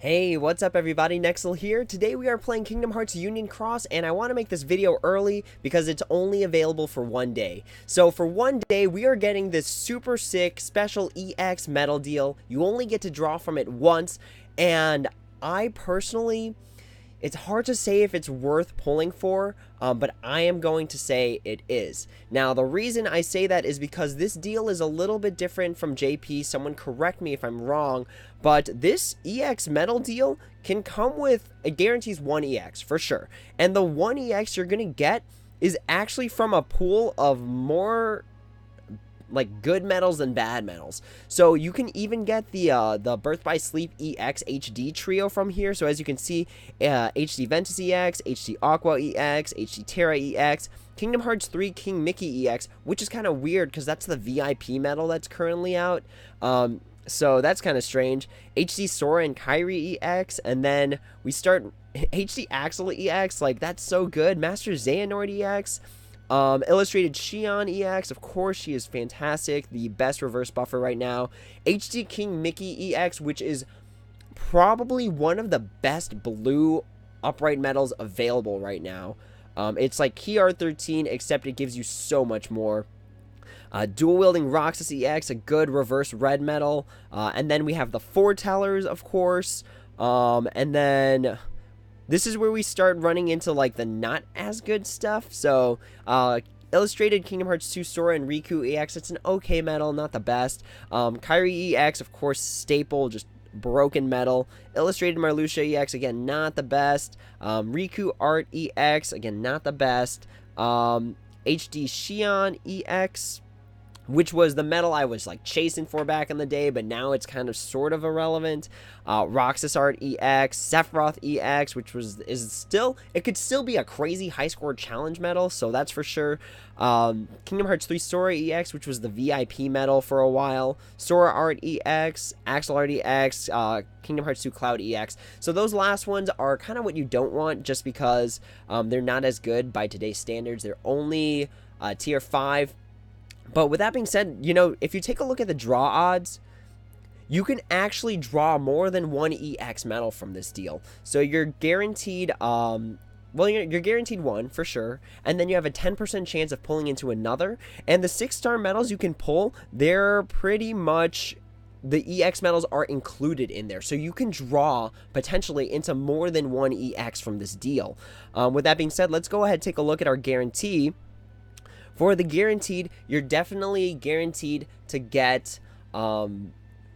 Hey, what's up everybody, Nexel here. Today we are playing Kingdom Hearts Union Cross, and I want to make this video early because it's only available for one day. So for one day, we are getting this super sick special EX medal deal. You only get to draw from it once, and I personally, it's hard to say if it's worth pulling for, but I am going to say it is. Now, the reason I say that is because this deal is a little bit different from JP. Someone correct me if I'm wrong, but this EX medal deal can come with, it guarantees one EX for sure. And the one EX you're going to get is actually from a pool of more like good medals than bad medals. So you can even get the Birth by Sleep EX HD trio from here. So as you can see, HD Ventus EX, HD Aqua EX, HD Terra EX, Kingdom Hearts 3 King Mickey EX, which is kind of weird because that's the VIP medal that's currently out. So that's kind of strange. HD Sora and Kairi EX, and then we start HD Axel EX, like that's so good. Master Xehanort EX. Illustrated Xion EX, of course, she is fantastic, the best reverse buffer right now. HD King Mickey EX, which is probably one of the best blue upright medals available right now. It's like Key R13, except it gives you so much more. Dual Wielding Roxas EX, a good reverse red medal. And then we have the Foretellers, of course. And then this is where we start running into like the not as good stuff. So Illustrated Kingdom Hearts 2 Sora and Riku EX, it's an okay medal, not the best. Kairi EX, of course, staple, just broken medal. Illustrated Marluxia EX, again, not the best. Riku Art EX, again, not the best. HD Xion EX, which was the medal I was like chasing for back in the day, but now it's kind of sort of irrelevant. Roxas Art EX, Sephiroth EX, which it could still be a crazy high score challenge medal, so that's for sure. Kingdom Hearts 3 Sora EX, which was the VIP medal for a while. Sora Art EX, Axel Art EX, Kingdom Hearts 2 Cloud EX. So those last ones are kind of what you don't want, just because they're not as good by today's standards. They're only tier 5. But with that being said, you know, if you take a look at the draw odds, you can actually draw more than one EX medal from this deal. So you're guaranteed, well, you're guaranteed one for sure, and then you have a 10% chance of pulling into another. And the 6-star medals you can pull, they're pretty much, the EX medals are included in there. So you can draw potentially into more than one EX from this deal. With that being said, let's go ahead and take a look at our guarantee. For the guaranteed, you're definitely guaranteed to get, well,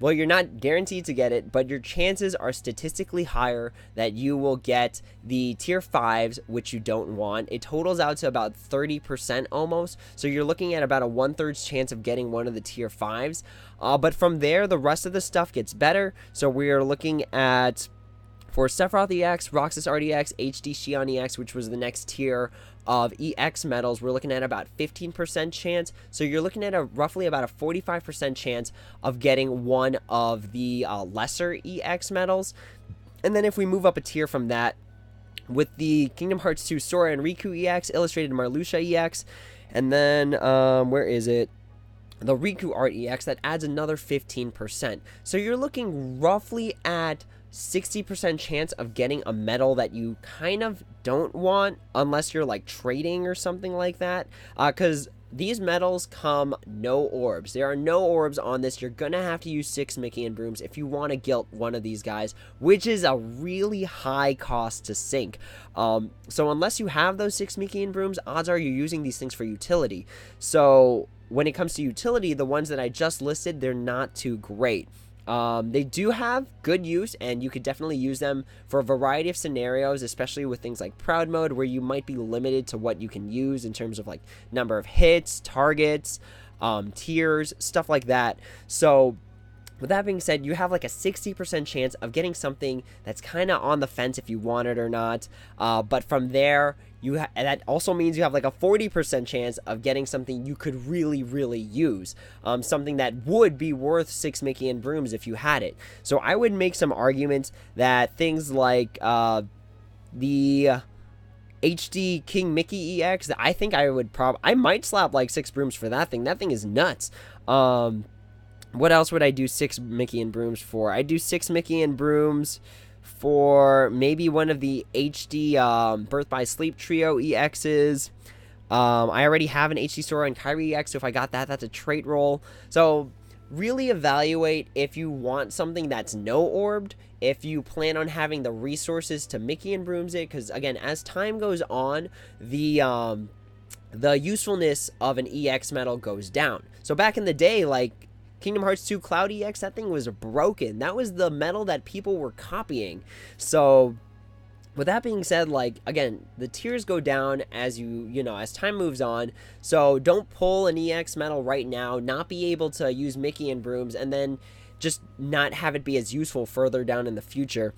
you're not guaranteed to get it, but your chances are statistically higher that you will get the tier 5s, which you don't want. It totals out to about 30% almost, so you're looking at about a 1/3 chance of getting one of the tier 5s. But from there, the rest of the stuff gets better, so we are looking at, for Sephiroth EX, Roxas Art EX, HD Xion EX, which was the next tier of EX medals, we're looking at about 15% chance. So you're looking at roughly about a 45% chance of getting one of the lesser EX medals. And then if we move up a tier from that, with the Kingdom Hearts 2 Sora and Riku EX, Illustrated Marluxia EX, and then, where is it? The Riku Art EX, that adds another 15%. So you're looking roughly at 60% chance of getting a medal that you kind of don't want, unless you're like trading or something like that, because these medals come no orbs. There are no orbs on this. You're gonna have to use 6 Mickey and Brooms if you want to guilt one of these guys, which is a really high cost to sink. So unless you have those 6 Mickey and Brooms, odds are you're using these things for utility. So when it comes to utility, the ones that I just listed, they're not too great. They do have good use, and you could definitely use them for a variety of scenarios, especially with things like Proud Mode, where you might be limited to what you can use in terms of like number of hits, targets, tiers, stuff like that. So with that being said, you have like a 60% chance of getting something that's kind of on the fence if you want it or not. But from there, and that also means you have like a 40% chance of getting something you could really, really use. Something that would be worth 6 Mickey and Brooms if you had it. So I would make some arguments that things like the HD King Mickey EX, I think I might slap like 6 Brooms for that thing. That thing is nuts. What else would I do 6 Mickey and Brooms for? I do 6 Mickey and Brooms for maybe one of the HD Birth by Sleep Trio EXs. I already have an HD store on Kyrie EX, so if I got that, that's a trait roll. So really evaluate if you want something that's no orbed, if you plan on having the resources to Mickey and Brooms it, because again, as time goes on, the usefulness of an EX medal goes down. So back in the day, like Kingdom Hearts 2 Cloud EX, that thing was broken. That was the medal that people were copying. So with that being said, like, again, the tiers go down as as time moves on. So don't pull an EX medal right now, not be able to use Mickey and Brooms, and then just not have it be as useful further down in the future.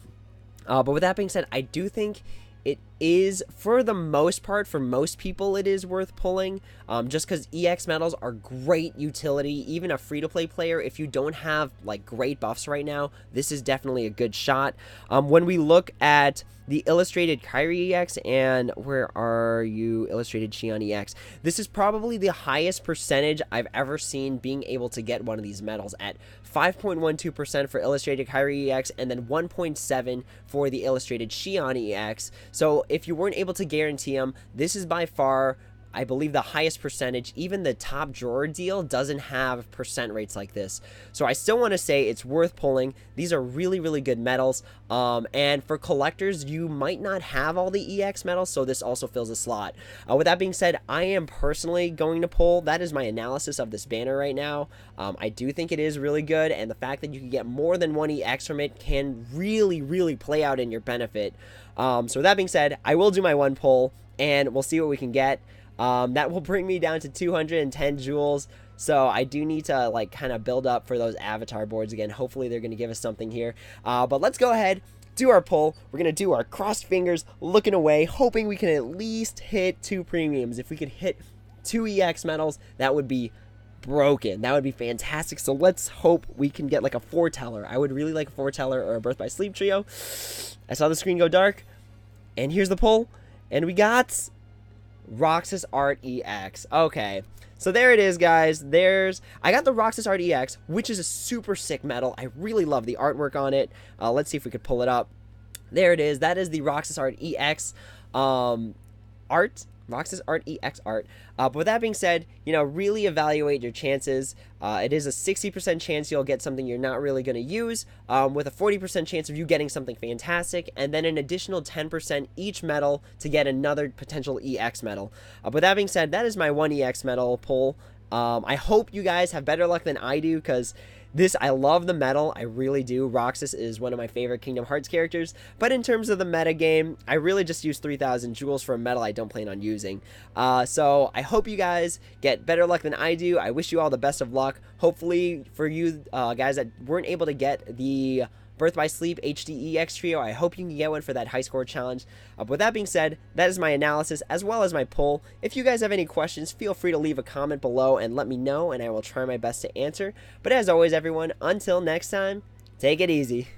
But with that being said, I do think it is, for the most part, for most people, it is worth pulling, just because EX medals are great utility. Even a free-to-play player, if you don't have like great buffs right now, this is definitely a good shot. When we look at the illustrated Kyrie EX, and where are you, illustrated Xion EX, this is probably the highest percentage I've ever seen being able to get one of these medals, at 5.12% for illustrated Kyrie EX, and then 1.7 for the illustrated Xion EX. So if you weren't able to guarantee them, this is by far, I believe, the highest percentage. Even the top drawer deal doesn't have percent rates like this. So I still want to say it's worth pulling. These are really, really good medals. And for collectors, you might not have all the EX medals, so this also fills a slot. With that being said, I am personally going to pull. That is my analysis of this banner right now. I do think it is really good, and the fact that you can get more than one EX from it can really, really play out in your benefit. So with that being said, I will do my one pull, and we'll see what we can get. That will bring me down to 210 jewels. So I do need to like kind of build up for those avatar boards again. Hopefully they're going to give us something here. But let's go ahead, do our pull. We're going to do our crossed fingers, looking away, hoping we can at least hit 2 premiums. If we could hit 2 EX medals, that would be broken. That would be fantastic. So let's hope we can get like a foreteller. I would really like a foreteller or a Birth by Sleep Trio. I saw the screen go dark, and here's the pull, and we got Roxas Art EX. Okay, so there it is, guys. I got the Roxas Art EX, which is a super sick medal. I really love the artwork on it. Let's see if we could pull it up. There it is. That is the Roxas Art EX art. Roxas Art EX art. But with that being said, really evaluate your chances. It is a 60% chance you'll get something you're not really going to use, with a 40% chance of you getting something fantastic, and then an additional 10% each medal to get another potential EX medal. With that being said, that is my one EX medal pull. I hope you guys have better luck than I do, because I love the medal, I really do. Roxas is one of my favorite Kingdom Hearts characters, but in terms of the meta game, I really just use 3,000 jewels for a medal I don't plan on using. So I hope you guys get better luck than I do. I wish you all the best of luck. Hopefully for you guys that weren't able to get the Birth by Sleep HD EX Trio, I hope you can get one for that high score challenge. But with that being said, that is my analysis as well as my pull. If you guys have any questions, feel free to leave a comment below and let me know, and I will try my best to answer. But as always, everyone, until next time, take it easy.